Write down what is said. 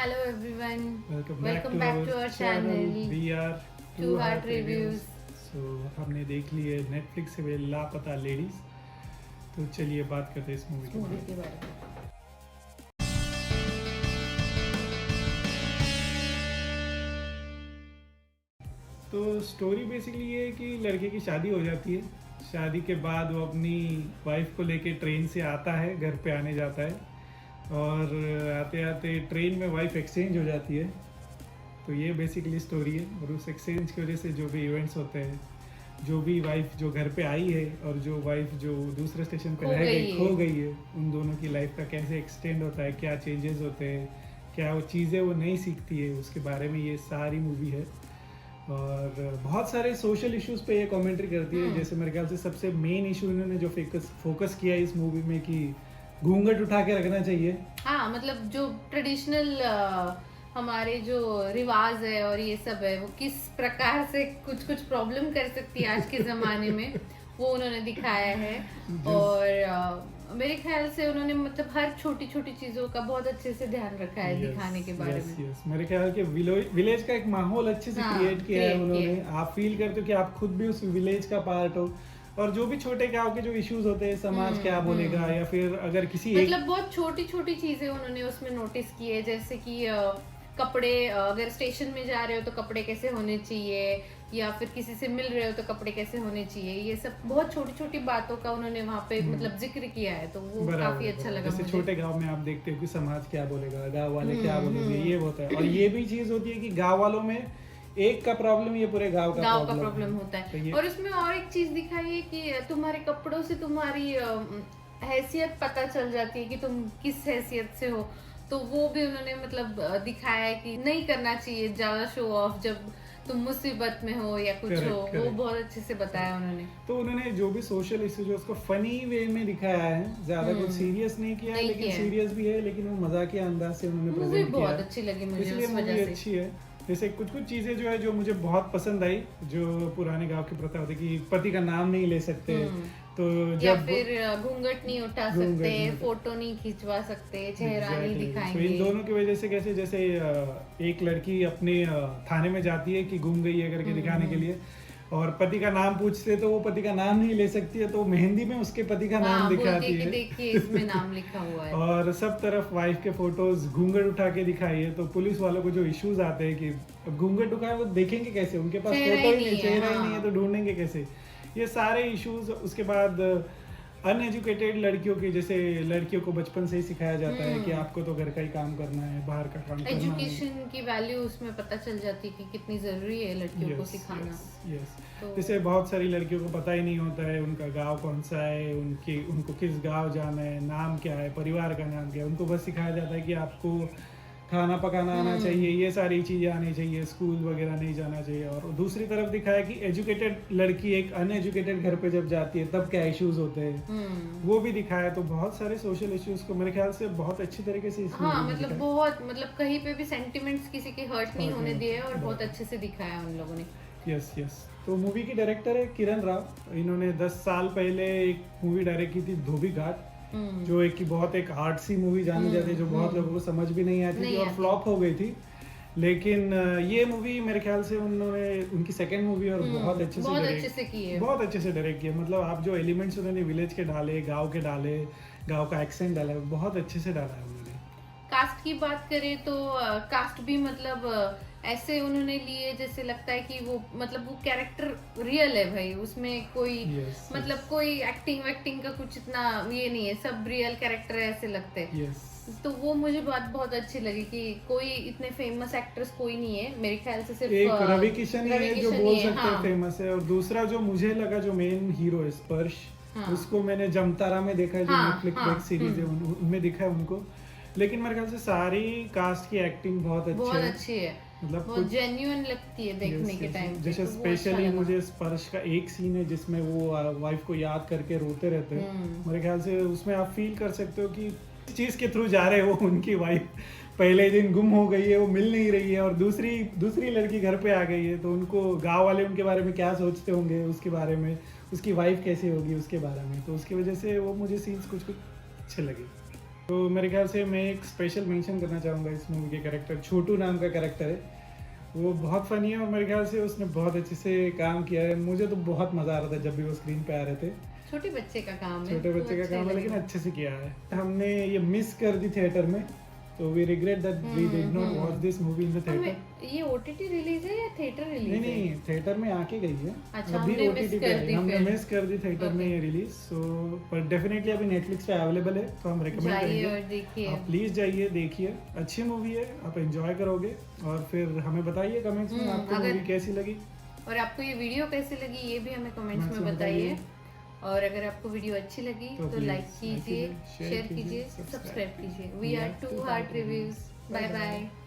Hello everyone, welcome back to our channel. We are Two Heart Reviews. So हमने देख ली है Netflix से लापता लेडीज। तो चलिए बात करते हैं इस मूवी के बारे में। तो स्टोरी बेसिकली ये है कि लड़के की शादी हो जाती है। शादी के बाद वो अपनी वाइफ को लेके ट्रेन से आता है, घर पे आने जाता है और आते आते ट्रेन में वाइफ एक्सचेंज हो जाती है। तो ये बेसिकली स्टोरी है और उस एक्सचेंज की वजह से जो भी इवेंट्स होते हैं, जो भी वाइफ जो घर पे आई है और जो वाइफ जो दूसरे स्टेशन पे रह गई खो गई है, उन दोनों की लाइफ का कैसे एक्सटेंड होता है, क्या चेंजेस होते हैं, क्या वो चीज़ें वो नहीं सीखती है, उसके बारे में ये सारी मूवी है। और बहुत सारे सोशल इश्यूज पे ये कमेंट्री करती है। जैसे मेरे ख्याल से सबसे मेन इशू इन्होंने जो फोकस किया है इस मूवी में कि घूंघट उठा के रखना चाहिए। हाँ, मतलब जो ट्रेडिशनल हमारे जो रिवाज है और ये सब है, वो किस प्रकार से कुछ कुछ प्रॉब्लम कर सकती है आज के जमाने में, वो उन्होंने दिखाया है। और मेरे ख्याल से उन्होंने मतलब हर छोटी छोटी चीजों का बहुत अच्छे से ध्यान रखा है दिखाने के बारे में। मेरे ख्याल के विलेज का एक माहौल अच्छे से क्रिएट किया है उन्होंने। आप फील करते हो कि आप खुद भी उस विलेज का पार्ट हो और जो भी छोटे गांव के जो इश्यूज होते हैं, समाज क्या बोलेगा, या फिर अगर किसी मतलब बहुत छोटी छोटी चीजें उन्होंने उसमें नोटिस की है। जैसे कि कपड़े, अगर स्टेशन में जा रहे हो तो कपड़े कैसे होने चाहिए, या फिर किसी से मिल रहे हो तो कपड़े कैसे होने चाहिए, ये सब बहुत छोटी छोटी बातों का उन्होंने वहाँ पे मतलब जिक्र किया है। तो वो काफी अच्छा लगा मुझे। छोटे गांव में आप देखते हो कि समाज क्या बोलेगा, गांव वाले क्या बोलेंगे, ये होता है। और ये भी चीज होती है कि गांव वालों में एक का प्रॉब्लम ये पूरे गांव का प्रॉब्लम होता है। और इसमें और एक चीज दिखाई है कि तुम्हारे कपड़ों से तुम्हारी हैसियत पता चल जाती है कि तुम किस हैसियत से हो। तो वो भी उन्होंने मतलब दिखाया है कि नहीं करना चाहिए ज्यादा शो ऑफ जब तुम मुसीबत में हो या कुछ हो। वो बहुत अच्छे से बताया उन्होंने। तो उन्होंने जो भी सोशल इश्यू जो उसको फनी वे में दिखाया है, ज्यादा कुछ सीरियस नहीं किया है, लेकिन सीरियस भी है, लेकिन वो मजाकिया अंदाज से उन्होंने प्रेजेंट किया। बहुत अच्छी लगी मुझे, इसलिए मूवी अच्छी है। जैसे कुछ कुछ चीजें जो है जो मुझे बहुत पसंद आई, जो पुराने गांव की प्रथा होती है कि पति का नाम नहीं ले सकते, तो या फिर घूंघट नहीं उठा सकते, फोटो नहीं खिंचवा सकते, चेहरा नहीं दिखाएंगे। तो इन दोनों की वजह से कैसे, जैसे एक लड़की अपने थाने में जाती है कि घूम गई है करके दिखाने के लिए, और पति का नाम पूछते तो वो पति का नाम नहीं ले सकती है, तो मेहंदी में उसके पति का नाम दिखाती है, देखिए इसमें नाम लिखा हुआ है। और सब तरफ वाइफ के फोटोज घूंघट उठा के दिखाई है। तो पुलिस वालों को जो इश्यूज आते हैं कि अब घूंघट उठाए वो देखेंगे कैसे, उनके पास फोटो ही नहीं, चेहरा ही नहीं है, तो ढूंढेंगे कैसे, ये सारे इश्यूज। उसके बाद अनएजुकेटेड लड़कियों के, जैसे लड़कियों को बचपन से ही सिखाया जाता है कि आपको तो घर का ही काम करना है, बाहर का काम करना है। एजुकेशन की वैल्यू उसमें पता चल जाती है कि कितनी जरूरी है लड़कियों को सिखाना। तो जैसे बहुत सारी लड़कियों को पता ही नहीं होता है उनका गांव कौन सा है, उनको किस गांव जाना है, नाम क्या है, परिवार का नाम क्या है। उनको बस सिखाया जाता है कि आपको खाना पकाना आना चाहिए, ये सारी चीजें आनी चाहिए, स्कूल वगैरह नहीं जाना चाहिए। और दूसरी तरफ दिखाया कि एजुकेटेड लड़की एक अनएजुकेटेड घर पे जब जाती है तब क्या इश्यूज होते हैं, वो भी दिखाया। तो बहुत सारे सोशल इश्यूज को मेरे ख्याल से बहुत अच्छी तरीके से मतलब बहुत मतलब कहीं पे भी सेंटिमेंट्स किसी के हर्ट नहीं होने दिए और बहुत अच्छे से दिखाया उन लोगों ने। यस। तो मूवी की डायरेक्टर है किरण राव। इन्होंने 10 साल पहले एक मूवी डायरेक्ट की थी, धोबी घाट, जो एक बहुत एक आर्टसी मूवी जानी जाती है, जो बहुत लोगों को समझ भी नहीं आती थी और फ्लॉप हो गई थी। लेकिन ये मूवी मेरे ख्याल से उनकी सेकंड मूवी और बहुत अच्छे से की है, बहुत अच्छे से डायरेक्ट किया। मतलब आप जो एलिमेंट्स उन्होंने विलेज के डाले, गांव के डाले, गांव का एक्सेंट डाला, बहुत अच्छे से डाला है उन्होंने। कास्ट की बात करें तो कास्ट भी मतलब ऐसे उन्होंने लिए जैसे लगता है कि वो मतलब वो कैरेक्टर रियल है भाई, उसमें कोई मतलब कोई एक्टिंग वैक्टिंग का कुछ इतना ये नहीं है, सब रियल कैरेक्टर ऐसे लगते हैं। तो वो मुझे बात बहुत अच्छी लगी कि कोई इतने फेमस एक्ट्रेस कोई नहीं है मेरे ख्याल से, सिर्फ एक रवि किशन ही है जो बोल सकते हैं फेमस है। और दूसरा जो मुझे लगा जो मेन हीरो है स्पर्श, उसको मैंने जमतारा में देखा है, जो नेटफ्लिक्स वेब सीरीज है उनमें दिखा है उनको। लेकिन मेरे ख्याल से सारी कास्ट की एक्टिंग बहुत अच्छी है, मतलब बहुत जेन्युइन लगती है देखने के टाइम। जैसे स्पेशली मुझे स्पर्श का एक सीन है जिसमें वो वाइफ को याद करके रोते रहते हैं। मेरे ख्याल से उसमें आप फील कर सकते हो कि चीज के थ्रू जा रहे हो, उनकी वाइफ पहले दिन गुम हो गई है, वो मिल नहीं रही है, और दूसरी लड़की घर पे आ गई है। तो उनको गांव वाले उनके बारे में क्या सोचते होंगे, उसके बारे में, उसकी वाइफ कैसे होगी उसके बारे में। तो उसकी वजह से वो मुझे सीन्स कुछ अच्छे लगे। तो मेरे ख्याल से मैं एक स्पेशल मेंशन करना चाहूँगा इस मूवी के कैरेक्टर, छोटू नाम का कैरेक्टर है, वो बहुत फनी है और मेरे ख्याल से उसने बहुत अच्छे से काम किया है। मुझे तो बहुत मज़ा आ रहा था जब भी वो स्क्रीन पे आ रहे थे। छोटे बच्चे का काम है, छोटे बच्चे का काम है लेकिन अच्छे से किया है। हमने ये मिस कर दी थिएटर में, तो we regret that we did not watch this movie in the theatre. ये ओटीटी रिलीज है या थिएटर रिलीज है? नहीं, थिएटर में आके गई है। अच्छा, अभी हमने ओटीटी मिस पे कर दी, हमने फिर मिस कर दी थिएटर में ये रिलीज। सो पर डेफिनेटली अभी नेटफ्लिक्स पे अवेलेबल है, तो हम रिकमेंड जाइए करेंगे और देखिए। आप प्लीज जाइए, देखिए, अच्छी मूवी है, आप एंजॉय करोगे और फिर हमें बताइए कमेंट्स में आपको अगर- मूवी कैसी लगी। और आपको ये वीडियो कैसी लगी ये भी हमें कमेंट्स कमेंट्स में में बताइए। बताइए। और अगर आपको वीडियो अच्छी लगी तो तो please लाइक like कीजिए, कीजिए, शेयर share कीजिए, कीजिए, सब्सक्राइब कीजिए। We We are are two Two heart Heart reviews. Reviews. Bye Bye bye. Bye.